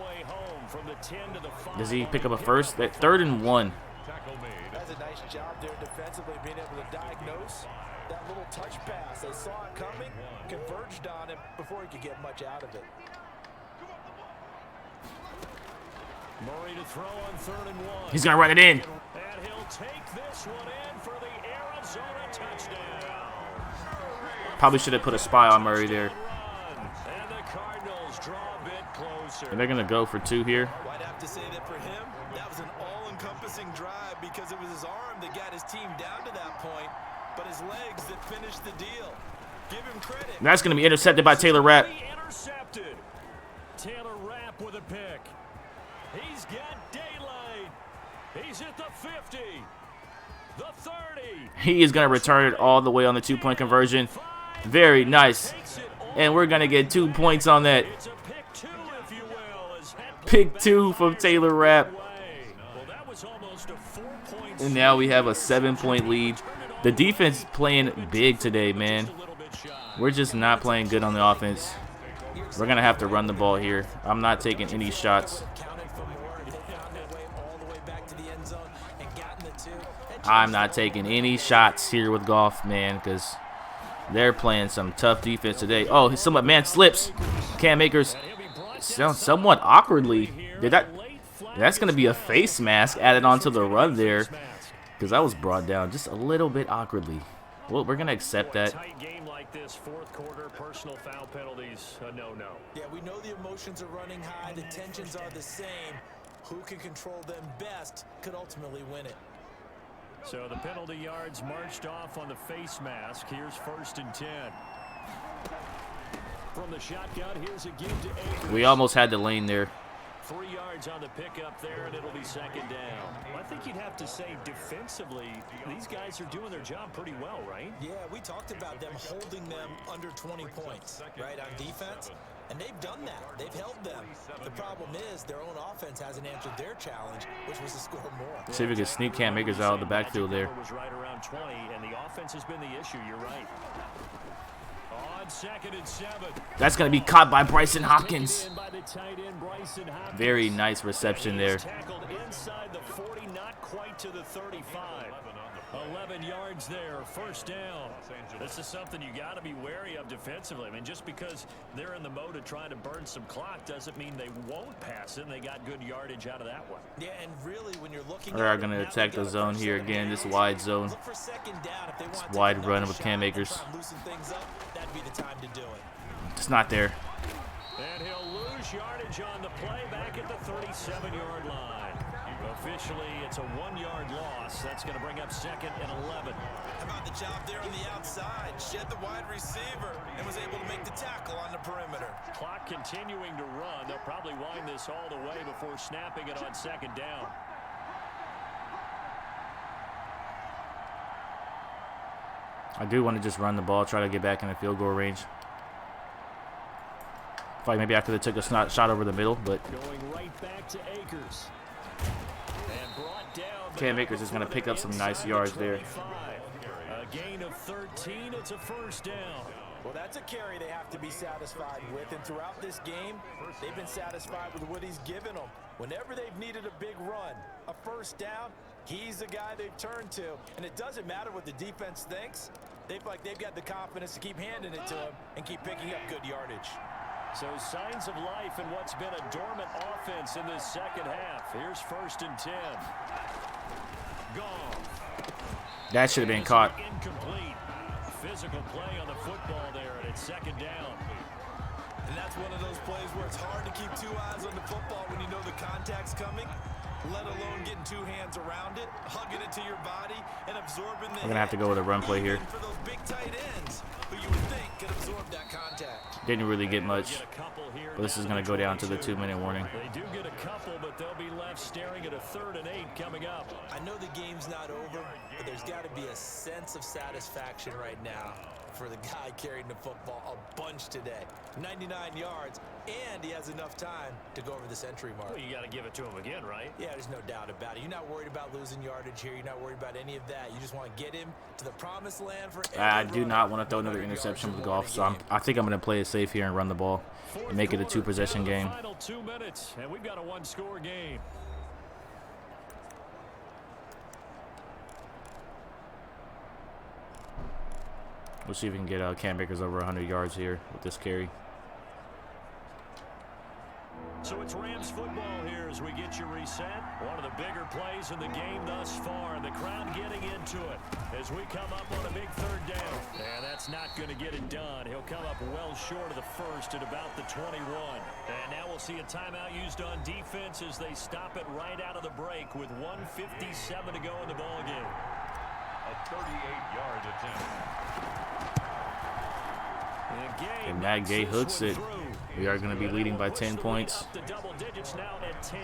Does he pick up a first? 3rd and 1. That's a nice job there defensively, being able to diagnose that little touch pass. They saw it coming, converged on him before he could get much out of it. Murray to throw on 3rd and 1. He's gonna run it in. And he'll take this one in for the Arizona touchdown. Probably should have put a spy on Murray there. And the Cardinals draw a bit closer. And they're gonna go for 2 here. I'd have to say that for him, that was an all-encompassing drive because it was his arm that got his team down to that point, but his legs that finished the deal. Give him credit. And that's gonna be intercepted by Taylor Rapp. Intercepted. Taylor Rapp with a pick. He's got daylight. He's at the 50, the 30. He is gonna return it all the way on the 2-point conversion. Very nice. And we're gonna get 2 points on that. It's a pick 2, if you will. Pick 2 from Taylor Rapp. Well, that was almost a 4-point. And now we have a 7-point lead. The defense playing big today, man. We're just not playing good on the offense. We're gonna have to run the ball here. I'm not taking any shots. I'm not taking any shots here with Goff, man, because they're playing some tough defense today. Oh, man slips. Cam Akers somewhat awkwardly. That's going to be a face mask added onto the run there because that was brought down just a little bit awkwardly. Well, we're going to accept that. Tight game like this, 4th quarter, personal foul penalties, a no-no. Yeah, we know the emotions are running high. The tensions are the same. Who can control them best could ultimately win it. So the penalty yards marched off on the face mask. Here's 1st and 10. From the shotgun, here's a give to Akers. We almost had the lane there. 3 yards on the pickup there, and it'll be 2nd down. I think you'd have to say defensively, these guys are doing their job pretty well, right? Yeah, we talked about them holding them under 20 points, right, on defense. And they've done that. They've held them. The problem is their own offense hasn't answered their challenge, which was to score more. See if we can sneak Cam Akers out of the backfield there. Was right around 20, and the offense has been the issue. You're right. On 2nd and 7. That's going to be caught by Bryson Hopkins. Very nice reception there. Tackled inside the 40, not quite to the 35. 11 yards there, 1st down. This is something you got to be wary of defensively. I mean, just because they're in the mode of trying to burn some clock doesn't mean they won't pass it, and they got good yardage out of that one. Yeah, and really, when you're looking, We're going to attack the zone here again, this wide zone. This wide run with Cam Akers. That'd be the time to do it. It's not there. And he'll lose yardage on the play back at the 37-yard line. Officially, it's a 1-yard loss. That's going to bring up 2nd and 11. How about the job there on the outside? Shed the wide receiver and was able to make the tackle on the perimeter. Clock continuing to run. They'll probably wind this all the way before snapping it on 2nd down. I do want to just run the ball, try to get back in the field goal range. Feel like maybe I could have took a shot over the middle, but going right back to Akers. Cam Akers is going to pick up some nice yards there. A gain of 13. It's a 1st down. Well, that's a carry they have to be satisfied with. And throughout this game, they've been satisfied with what he's given them. Whenever they've needed a big run, a 1st down, he's the guy they've turned to. And it doesn't matter what the defense thinks. They've got the confidence to keep handing it to him and keep picking up good yardage. So signs of life in what's been a dormant offense in this 2nd half. Here's 1st and 10. Gone. That should have been caught. Incomplete. physical play on the football there, and it's second down. And that's one of those plays where it's hard to keep two eyes on the football when you know the contact's coming, let alone getting two hands around it, hugging it to your body, and absorbing the We're going to have to go with a run play here. For those big tight ends who you would think could absorb that contact. Didn't really get much, but this is going to go down to the 2-minute warning. They do get a couple, but they'll be left staring at a 3rd and 8 coming up. I know the game's not over, but there's got to be a sense of satisfaction right now for the guy carrying the football a bunch today. 99 yards, and he has enough time to go over the century mark. Well, you got to give it to him again, right? Yeah, there's no doubt about it. You're not worried about losing yardage here. You're not worried about any of that. You just want to get him to the promised land for I do not want to throw another interception with golf, so I think I'm going to play it safe here and run the ball and make it a 2-possession game. Final 2 minutes, and we've got a 1-score game. We'll see if we can get Cam Akers over 100 yards here with this carry. So it's Rams football here as we get you reset. One of the bigger plays in the game thus far, and the crowd getting into it as we come up on a big 3rd down. And that's not going to get it done. He'll come up well short of the first at about the 21. And now we'll see a timeout used on defense as they stop it right out of the break with 1:57 to go in the ballgame. A 38-yard attempt. And Matt Gay hooks it. We are going to be leading by 10 points. Up to double digits now at 10.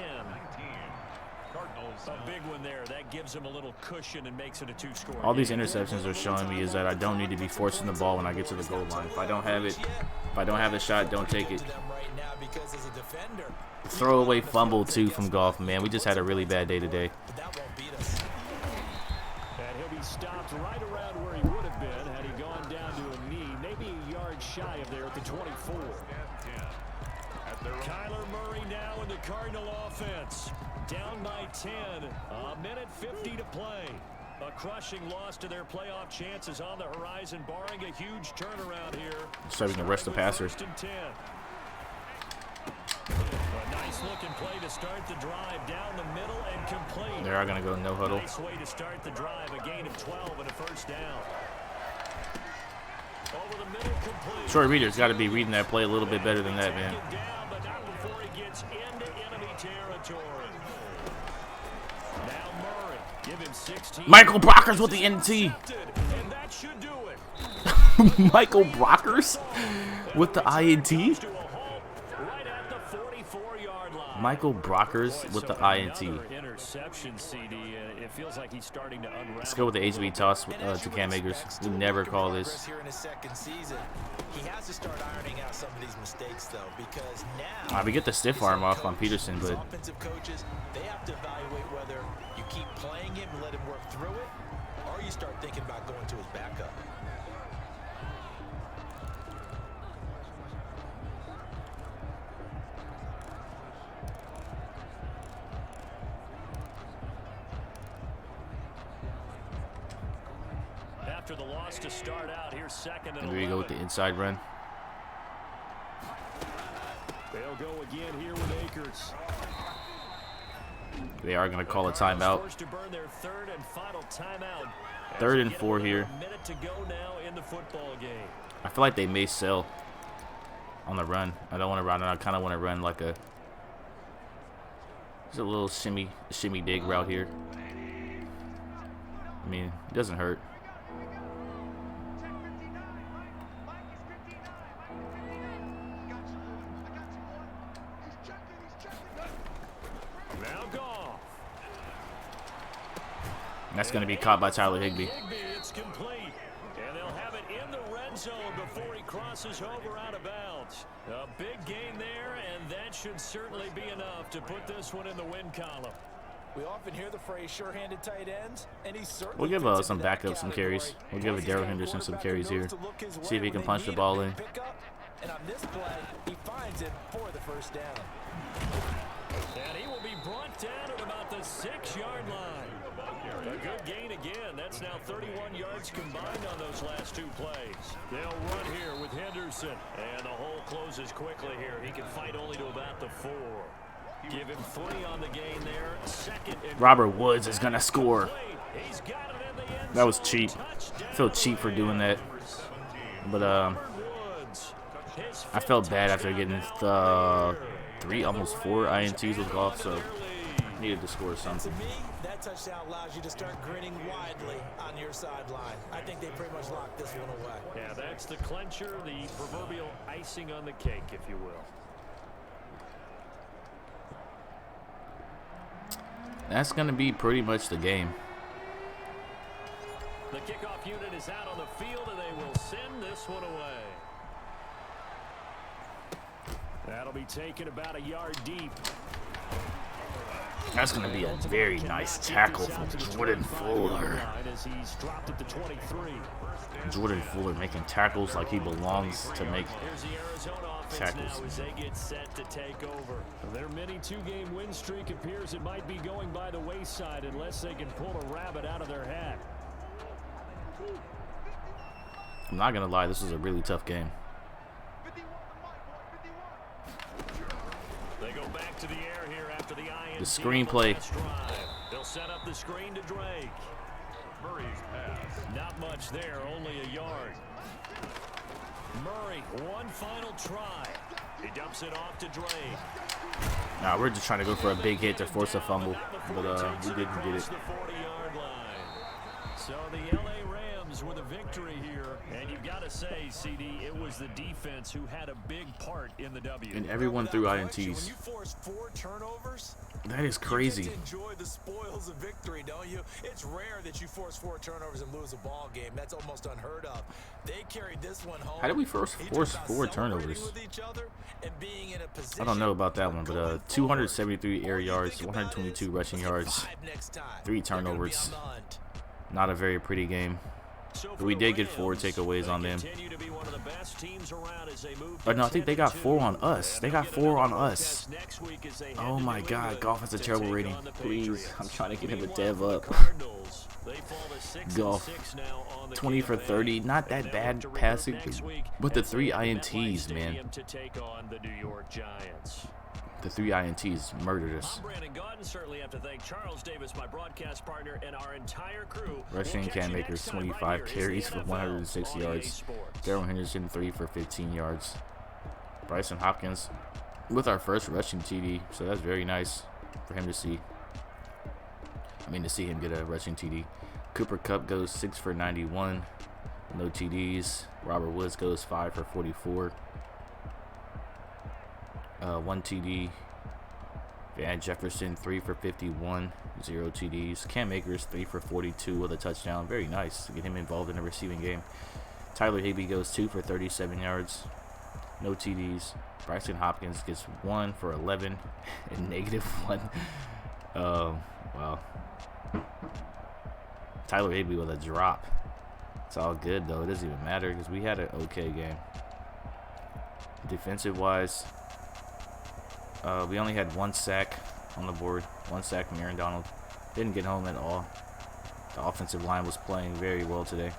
A big one there. That gives them a little cushion and makes it a 2-score. All these interceptions are showing me is that I don't need to be forcing the ball when I get to the goal line. If I don't have it, if I don't have the shot, don't take it. Throwaway fumble too from golf, man. We just had a really bad day today. And he'll be stopped right around where he would have been had he gone down to a knee, maybe a yard shy of there at the 24. Kyler Murray now in the Cardinal offense. Down by 10. A minute 50 to play. A crushing loss to their playoff chances on the horizon, barring a huge turnaround here. Starting to rush the passer. First and 10. A nice looking play to start the drive down the middle and complete. They are going to go no huddle. Nice way to start the drive. A gain of 12 and a first down. Over the middle, complete. Troy Reader's got to be reading that play a little bit better than that, man. Down, but not before he gets into enemy territory. Now Murray, give him 16. Michael Brockers with the NT. And that should do it. Michael Brockers with the INT. Michael Brockers with the INT. Interception, CD. It feels like he's starting to unravel. Let's go with the HB toss to Cam Akers. We never call this. Here in his second season, he has to start ironing out some of these mistakes, though, because now We get the stiff arm off on Peterson, but offensive coaches, they have to evaluate whether you keep playing him and let him work through it, or you start thinking about going to his backup. After the loss to start out, here's second and here we go with the inside run. They'll go again here with Akers. They are going to call a timeout. Forced to burn their third and final timeout. 3rd and 4 here. A minute to go now in the football game. I feel like they may sell on the run. I don't want to run. I kind of want to run like a just a little shimmy dig route here. I mean, it doesn't hurt. Now Goff. And that's going to be caught by Tyler Higbee. It's complete. And they'll have it in the red zone before he crosses over out of bounds. A big gain there, and that should certainly be enough to put this one in the win column. We often hear the phrase sure-handed tight ends, and he certainly We'll give some backups some carries. We'll give Darrell Henderson some carries here. See if he can punch the ball in. And on this play, he finds it for the first down. And he will be brought down at about the 6-yard line. A good gain again. That's now 31 yards combined on those last 2 plays. They'll run here with Henderson. And the hole closes quickly here. He can fight only to about the 4. Give him 3 on the gain there. Second and Robert Woods is going to score. He's got it in the end That was zone. cheap. Touchdown I feel cheap for doing that. Rams. But I felt bad after getting the 3, almost 4 INTs with Goff, so needed to score something. To me, that touchdown allows you to start grinning widely on your sideline. I think they pretty much locked this one away. Yeah, that's the clincher, the proverbial icing on the cake, if you will. That's going to be pretty much the game. The kickoff unit is out on the field, and they will send this one away. That'll be taken about a yard deep. That's going to be a very nice tackle from Jordan Fuller. Jordan Fuller making tackles like he belongs to make tackles. As they get set to take over. Their mini 2-game win streak appears it might be going by the wayside unless they can pull a rabbit out of their hat. I'm not going to lie, this is a really tough game. They go back to the air here after the INT. The screenplay. They'll set up the screen to Drake. Murray's pass. Not much there, only a yard. Murray, one final try. He dumps it off to Drake. Nah, we're just trying to go for a big hit to force a fumble, but we didn't get it. The 40-yard line. So the LA Rams with a victory here, and you've got to say, CD, it was the defense who had a big part in the W. And everyone threw INTs. When you force 4 turnovers, that is crazy. you get to enjoy the spoils of victory, don't you? It's rare that you force 4 turnovers and lose a ball game. That's almost unheard of. They carried this one home. How did we force 4 turnovers? I don't know about that one, but 273 air yards, 122 rushing yards, 3 turnovers. Not a very pretty game. But we did get 4 takeaways on them. But no, I think they got 4 on us. They got 4 on us. Oh my God, Goff has a terrible rating. Please, I'm trying to get him to dev up. Goff, 20 for 30, not that bad passing, but the 3 INTs, man. The 3 INTs murdered us. Certainly have to thank Charles Davis, my broadcast partner, and our entire crew. Rushing Cam Akers, 25 carries for 106 yards. Darrell Henderson, 3 for 15 yards. Bryson Hopkins with our first rushing TD, so that's very nice for him to see. To see him get a rushing TD. Cooper Kupp goes 6 for 91, no TDs. Robert Woods goes 5 for 44. 1 TD. Van Jefferson 3 for 51, 0 TDs. Cam Akers 3 for 42 with a touchdown. Very nice to get him involved in the receiving game. Tyler Higbee goes 2 for 37 yards, no TDs. Bryson Hopkins gets 1 for 11 and -1. Wow. Tyler Higbee with a drop. It's all good though. It doesn't even matter because we had an okay game. Defensive wise, we only had 1 sack on the board. 1 sack from Aaron Donald. Didn't get home at all. The offensive line was playing very well today.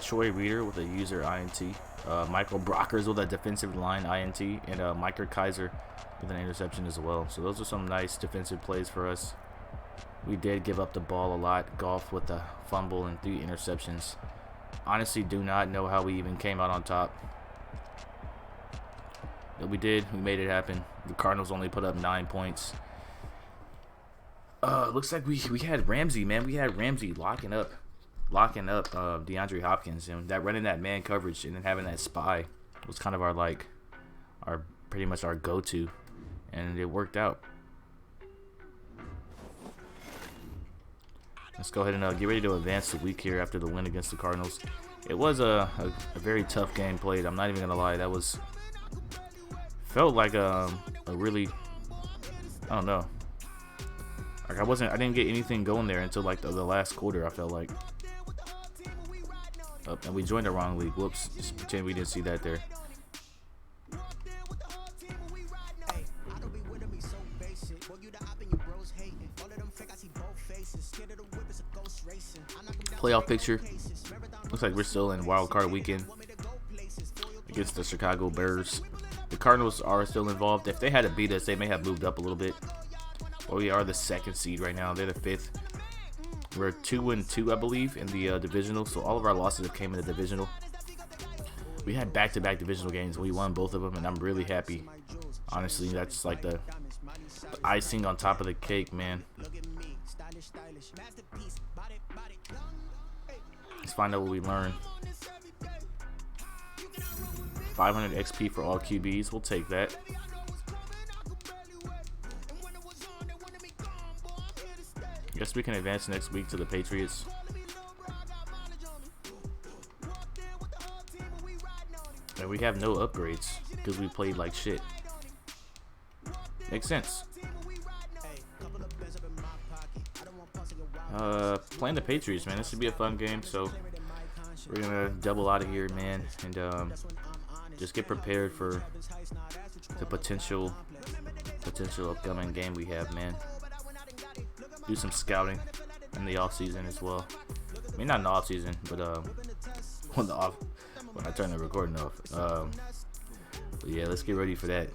Troy Reader with a user INT. Michael Brockers with a defensive line INT. And Micah Kaiser with an interception as well. So those are some nice defensive plays for us. We did give up the ball a lot. Goff with a fumble and 3 interceptions. Honestly, do not know how we even came out on top. But we did. We made it happen. The Cardinals only put up 9 points. Looks like we had Ramsey, man. We had Ramsey locking up DeAndre Hopkins, and that running that man coverage and then having that spy was kind of our pretty much our go-to, and it worked out. Let's go ahead and get ready to advance the week here after the win against the Cardinals. It was a very tough game played. I'm not even gonna lie. That was felt like a really, I don't know. Like I didn't get anything going there until like the last quarter. I felt like. Oh, and we joined the wrong league. Whoops. Just pretend we didn't see that there. Playoff picture. Looks like we're still in wild card weekend against the Chicago Bears. The Cardinals are still involved. If they had to beat us, they may have moved up a little bit. But we are the 2nd seed right now. They're the 5th. We're 2-2, I believe, in the divisional. So all of our losses have came in the divisional. We had back-to-back divisional games. We won both of them, and I'm really happy. Honestly, that's like the icing on top of the cake, man. Let's find out what we learn. 500 XP for all QBs. We'll take that. Guess we can advance next week to the Patriots. And we have no upgrades because we played like shit. Makes sense. Playing the Patriots, man. This should be a fun game. So we're gonna double out of here, man, and just get prepared for the potential upcoming game we have, man. Do some scouting in the off season as well. I mean, not in the off season, but when I turn the recording off. But yeah, let's get ready for that.